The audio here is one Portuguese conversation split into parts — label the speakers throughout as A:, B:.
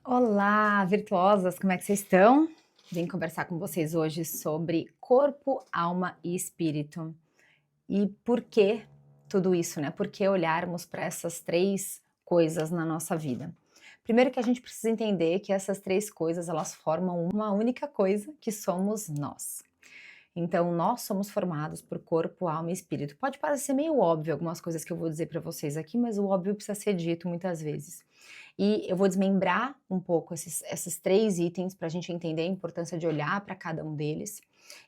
A: Olá, virtuosas, como é que vocês estão? Vim conversar com vocês hoje sobre corpo, alma e espírito. E por que tudo isso, né? Por que olharmos para essas três coisas na nossa vida? Primeiro que a gente precisa entender que essas três coisas, elas formam uma única coisa, que somos nós. Então, nós somos formados por corpo, alma e espírito. Pode parecer meio óbvio algumas coisas que eu vou dizer para vocês aqui, mas o óbvio precisa ser dito muitas vezes. E eu vou desmembrar um pouco esses três itens para a gente entender a importância de olhar para cada um deles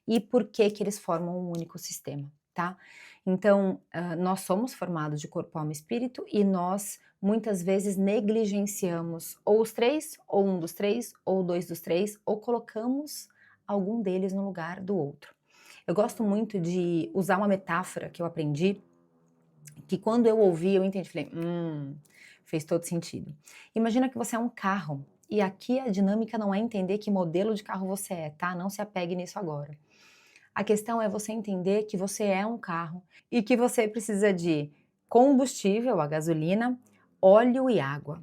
A: e por que que eles formam um único sistema, tá? Então, nós somos formados de corpo, alma e espírito e nós muitas vezes negligenciamos ou os três, ou um dos três, ou dois dos três, ou colocamos algum deles no lugar do outro. Eu gosto muito de usar uma metáfora que eu aprendi, que quando eu ouvi, eu entendi, falei, fez todo sentido. Imagina que você é um carro, e aqui a dinâmica não é entender que modelo de carro você é, tá? Não se apegue nisso agora. A questão é você entender que você é um carro e que você precisa de combustível, a gasolina, óleo e água.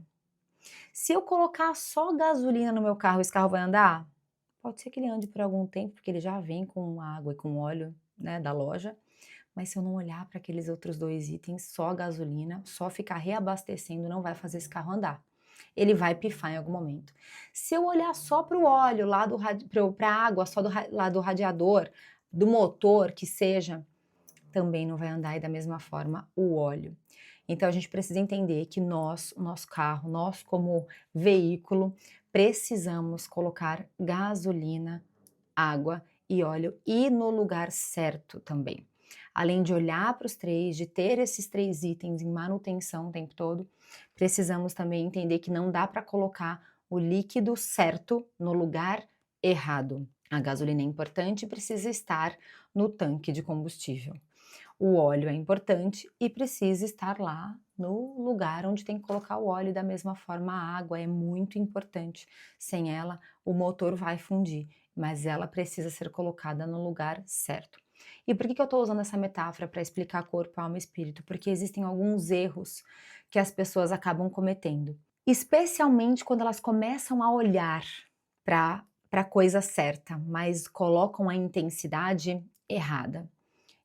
A: Se eu colocar só gasolina no meu carro, esse carro vai andar? Pode ser que ele ande por algum tempo, porque ele já vem com água e com óleo, né, da loja. Mas se eu não olhar para aqueles outros 2 itens, só a gasolina, só ficar reabastecendo não vai fazer esse carro andar. Ele vai pifar em algum momento. Se eu olhar só para o óleo, lá para a água, só lá do radiador, do motor, que seja, também não vai andar e da mesma forma o óleo. Então a gente precisa entender que nós, o nosso carro, nós como veículo, precisamos colocar gasolina, água e óleo e no lugar certo também. Além de olhar para os três, de ter esses três itens em manutenção o tempo todo, precisamos também entender que não dá para colocar o líquido certo no lugar errado. A gasolina é importante e precisa estar no tanque de combustível. O óleo é importante e precisa estar lá no lugar onde tem que colocar o óleo. Da mesma forma, a água é muito importante. Sem ela, o motor vai fundir, mas ela precisa ser colocada no lugar certo. E por que eu estou usando essa metáfora para explicar corpo, alma e espírito? Porque existem alguns erros que as pessoas acabam cometendo, especialmente quando elas começam a olhar para a coisa certa, mas colocam a intensidade errada.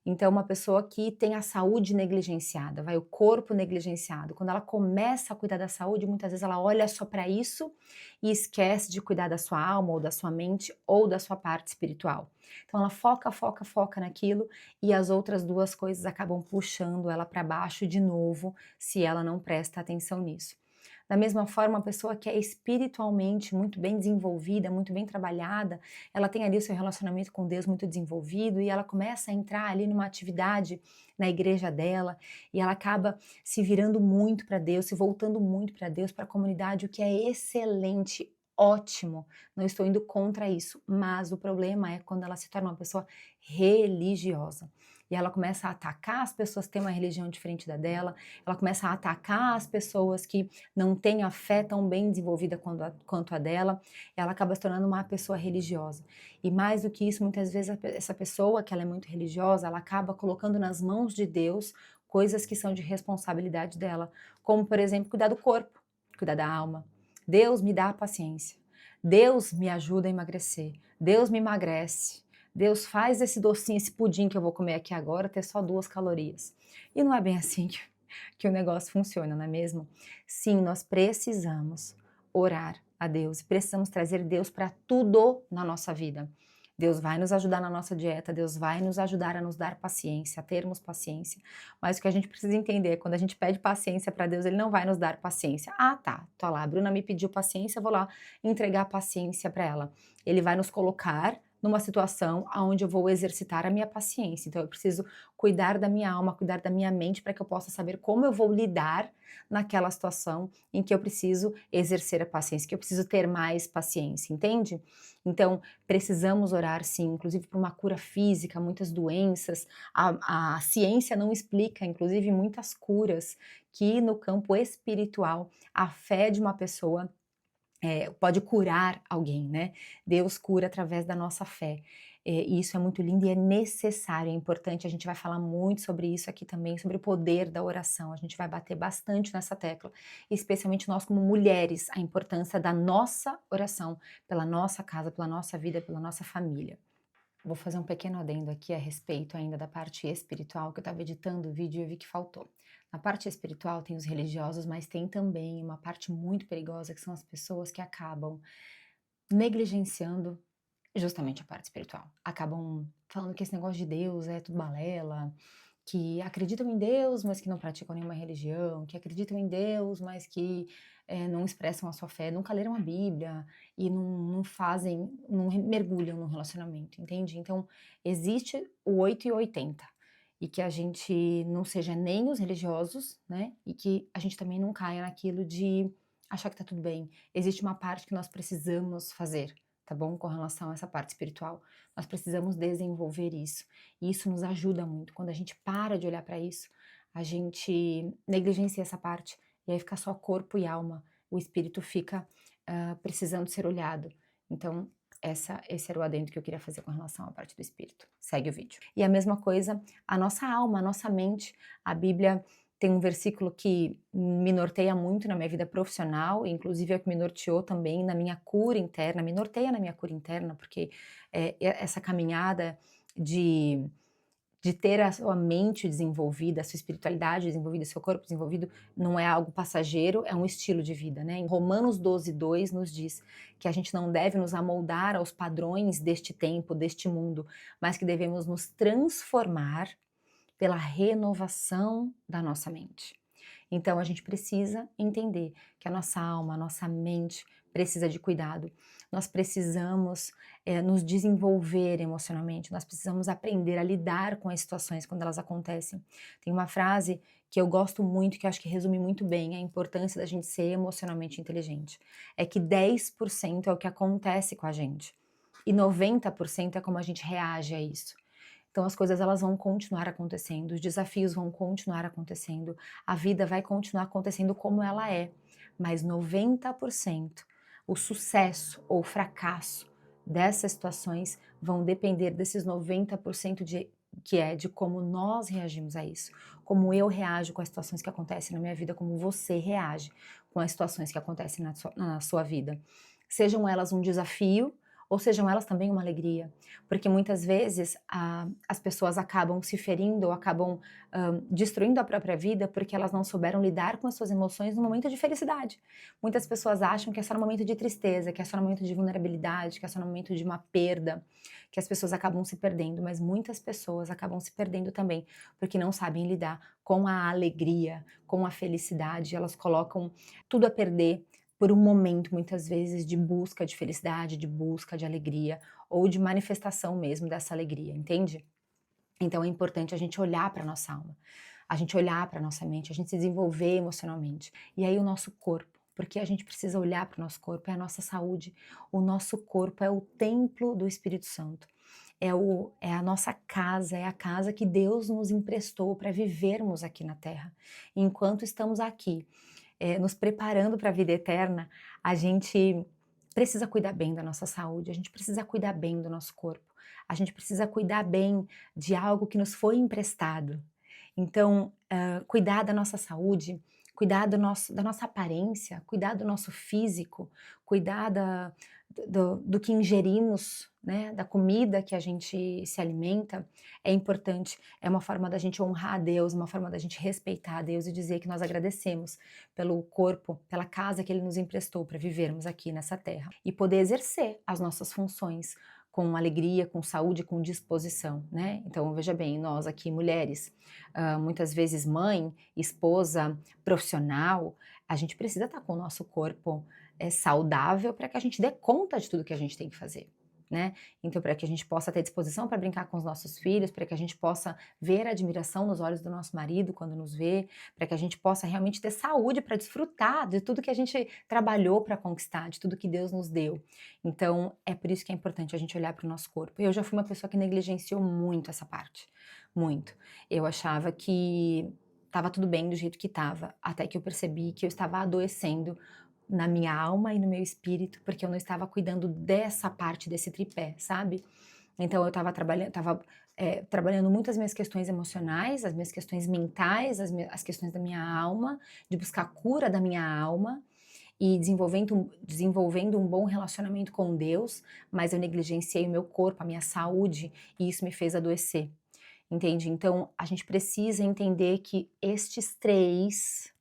A: Então, uma pessoa que tem a saúde negligenciada, vai o corpo negligenciado. Quando ela começa a cuidar da saúde, muitas vezes ela olha só para isso e esquece de cuidar da sua alma, ou da sua mente, ou da sua parte espiritual. Então, ela foca, foca, foca naquilo e as outras duas coisas acabam puxando ela para baixo de novo, se ela não presta atenção nisso. Da mesma forma, a pessoa que é espiritualmente muito bem desenvolvida, muito bem trabalhada, ela tem ali o seu relacionamento com Deus muito desenvolvido e ela começa a entrar ali numa atividade na igreja dela e ela acaba se virando muito para Deus, se voltando muito para Deus, para a comunidade, o que é excelente, ótimo. Não estou indo contra isso, mas o problema é quando ela se torna uma pessoa religiosa. E ela começa a atacar as pessoas que têm uma religião diferente da dela, ela começa a atacar as pessoas que não têm a fé tão bem desenvolvida quanto a dela, ela acaba se tornando uma pessoa religiosa. E mais do que isso, muitas vezes essa pessoa que ela é muito religiosa, ela acaba colocando nas mãos de Deus coisas que são de responsabilidade dela, como por exemplo, cuidar do corpo, cuidar da alma. Deus me dá a paciência. Deus me ajuda a emagrecer. Deus me emagrece. Deus faz esse docinho, esse pudim que eu vou comer aqui agora ter só 2 calorias. E não é bem assim que o negócio funciona, não é mesmo? Sim, nós precisamos orar a Deus, precisamos trazer Deus para tudo na nossa vida. Deus vai nos ajudar na nossa dieta, Deus vai nos ajudar a nos dar paciência, a termos paciência. Mas o que a gente precisa entender é quando a gente pede paciência para Deus, Ele não vai nos dar paciência. Ah, tá, tô lá, a Bruna me pediu paciência, eu vou lá entregar a paciência para ela. Ele vai nos colocar numa situação onde eu vou exercitar a minha paciência. Então eu preciso cuidar da minha alma, cuidar da minha mente para que eu possa saber como eu vou lidar naquela situação em que eu preciso exercer a paciência, que eu preciso ter mais paciência, entende? Então precisamos orar sim, inclusive para uma cura física, muitas doenças. A ciência não explica, inclusive, muitas curas que no campo espiritual a fé de uma pessoa pode curar alguém, né. Deus cura através da nossa fé. E isso é muito lindo e é necessário, é importante, a gente vai falar muito sobre isso aqui também, sobre o poder da oração, a gente vai bater bastante nessa tecla, especialmente nós como mulheres, a importância da nossa oração pela nossa casa, pela nossa vida, pela nossa família. Vou fazer um pequeno adendo aqui a respeito ainda da parte espiritual, que eu estava editando o vídeo e eu vi que faltou. Na parte espiritual tem os religiosos, mas tem também uma parte muito perigosa, que são as pessoas que acabam negligenciando justamente a parte espiritual. Acabam falando que esse negócio de Deus é tudo balela, que acreditam em Deus, mas que não praticam nenhuma religião, que acreditam em Deus, mas que não expressam a sua fé, nunca leram a Bíblia e não fazem, não mergulham no relacionamento, entende? Então, existe o 8 e o 80. E que a gente não seja nem os religiosos, né? E que a gente também não caia naquilo de achar que tá tudo bem. Existe uma parte que nós precisamos fazer, tá bom? Com relação a essa parte espiritual. Nós precisamos desenvolver isso. E isso nos ajuda muito. Quando a gente para de olhar para isso, a gente negligencia essa parte. E aí fica só corpo e alma. O espírito fica precisando ser olhado. Então, esse era o adendo que eu queria fazer com relação à parte do espírito. Segue o vídeo. E a mesma coisa, a nossa alma, a nossa mente. A Bíblia tem um versículo que me norteia muito na minha vida profissional, inclusive é o que me norteou também na minha cura interna, me norteia na minha cura interna, porque essa caminhada de ter a sua mente desenvolvida, a sua espiritualidade desenvolvida, o seu corpo desenvolvido, não é algo passageiro, é um estilo de vida, né. Em Romanos 12:2 nos diz que a gente não deve nos amoldar aos padrões deste tempo, deste mundo, mas que devemos nos transformar pela renovação da nossa mente. Então a gente precisa entender que a nossa alma, a nossa mente precisa de cuidado. Nós precisamos nos desenvolver emocionalmente, nós precisamos aprender a lidar com as situações quando elas acontecem. Tem uma frase que eu gosto muito, que eu acho que resume muito bem a importância da gente ser emocionalmente inteligente. É que 10% é o que acontece com a gente e 90% é como a gente reage a isso. Então as coisas elas vão continuar acontecendo, os desafios vão continuar acontecendo, a vida vai continuar acontecendo como ela é, mas 90% o sucesso ou fracasso dessas situações vão depender desses 90% de como nós reagimos a isso, como eu reajo com as situações que acontecem na minha vida, como você reage com as situações que acontecem na sua vida. Sejam elas um desafio ou sejam elas também uma alegria, porque muitas vezes as pessoas acabam se ferindo ou acabam destruindo a própria vida porque elas não souberam lidar com as suas emoções no momento de felicidade. Muitas pessoas acham que é só no momento de tristeza, que é só no momento de vulnerabilidade, que é só no momento de uma perda, que as pessoas acabam se perdendo, mas muitas pessoas acabam se perdendo também, porque não sabem lidar com a alegria, com a felicidade, elas colocam tudo a perder por um momento, muitas vezes, de busca de felicidade, de busca de alegria, ou de manifestação mesmo dessa alegria, entende? Então é importante a gente olhar para nossa alma, a gente olhar para nossa mente, a gente se desenvolver emocionalmente. E aí o nosso corpo, porque a gente precisa olhar para o nosso corpo, é a nossa saúde. O nosso corpo é o templo do Espírito Santo. É a nossa casa, é a casa que Deus nos emprestou para vivermos aqui na Terra. E enquanto estamos aqui, nos preparando para a vida eterna, a gente precisa cuidar bem da nossa saúde, a gente precisa cuidar bem do nosso corpo, a gente precisa cuidar bem de algo que nos foi emprestado. Então, cuidar da nossa saúde, cuidar da nossa aparência, cuidar do nosso físico, cuidar do que ingerimos, né, da comida que a gente se alimenta, é importante. É uma forma da gente honrar a Deus, uma forma da gente respeitar a Deus e dizer que nós agradecemos pelo corpo, pela casa que Ele nos emprestou para vivermos aqui nessa terra e poder exercer as nossas funções com alegria, com saúde, com disposição, né? Então veja bem, nós aqui mulheres, muitas vezes mãe, esposa, profissional, a gente precisa estar com o nosso corpo saudável para que a gente dê conta de tudo que a gente tem que fazer, né? Então, para que a gente possa ter disposição para brincar com os nossos filhos, para que a gente possa ver a admiração nos olhos do nosso marido quando nos vê, para que a gente possa realmente ter saúde para desfrutar de tudo que a gente trabalhou para conquistar, de tudo que Deus nos deu. Então, é por isso que é importante a gente olhar para o nosso corpo. Eu já fui uma pessoa que negligenciou muito essa parte, muito. Eu achava que estava tudo bem do jeito que estava, até que eu percebi que eu estava adoecendo na minha alma e no meu espírito, porque eu não estava cuidando dessa parte desse tripé, sabe. Então eu estava trabalhando muito as minhas questões emocionais, as minhas questões mentais, as questões da minha alma, de buscar a cura da minha alma e desenvolvendo um bom relacionamento com Deus, mas eu negligenciei o meu corpo, a minha saúde, e isso me fez adoecer, entende. Então a gente precisa entender que estes 3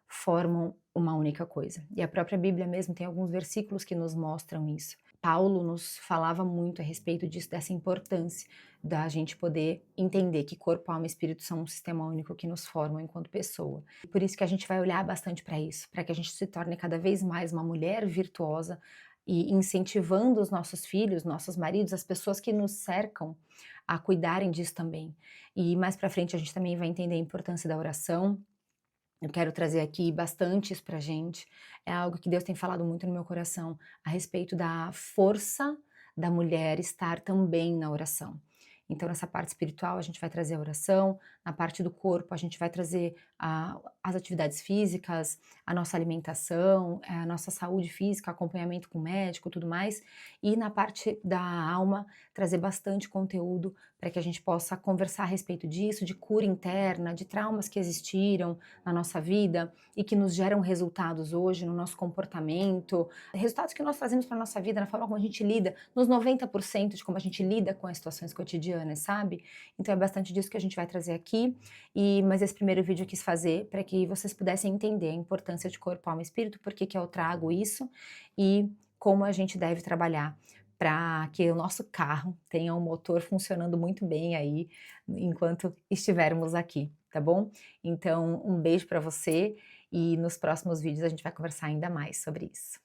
A: formam uma única coisa. E a própria Bíblia mesmo tem alguns versículos que nos mostram isso. Paulo nos falava muito a respeito disso, dessa importância da gente poder entender que corpo, alma e espírito são um sistema único que nos formam enquanto pessoa. Por isso que a gente vai olhar bastante para isso, para que a gente se torne cada vez mais uma mulher virtuosa e incentivando os nossos filhos, nossos maridos, as pessoas que nos cercam a cuidarem disso também. E mais para frente a gente também vai entender a importância da oração. Eu quero trazer aqui bastante isso pra gente. É algo que Deus tem falado muito no meu coração, a respeito da força da mulher estar também na oração. Então, nessa parte espiritual, a gente vai trazer a oração, na parte do corpo, a gente vai trazer as atividades físicas, a nossa alimentação, a nossa saúde física, acompanhamento com o médico, tudo mais. E na parte da alma, trazer bastante conteúdo para que a gente possa conversar a respeito disso, de cura interna, de traumas que existiram, na nossa vida e que nos geram resultados hoje no nosso comportamento, resultados que nós trazemos para a nossa vida, na forma como a gente lida, nos 90% de como a gente lida com as situações cotidianas, sabe? Então é bastante disso que a gente vai trazer aqui, mas esse primeiro vídeo eu quis fazer para que vocês pudessem entender a importância de corpo, alma e espírito, por que que eu trago isso e como a gente deve trabalhar para que o nosso carro tenha um motor funcionando muito bem aí enquanto estivermos aqui, tá bom? Então, um beijo para você e nos próximos vídeos a gente vai conversar ainda mais sobre isso.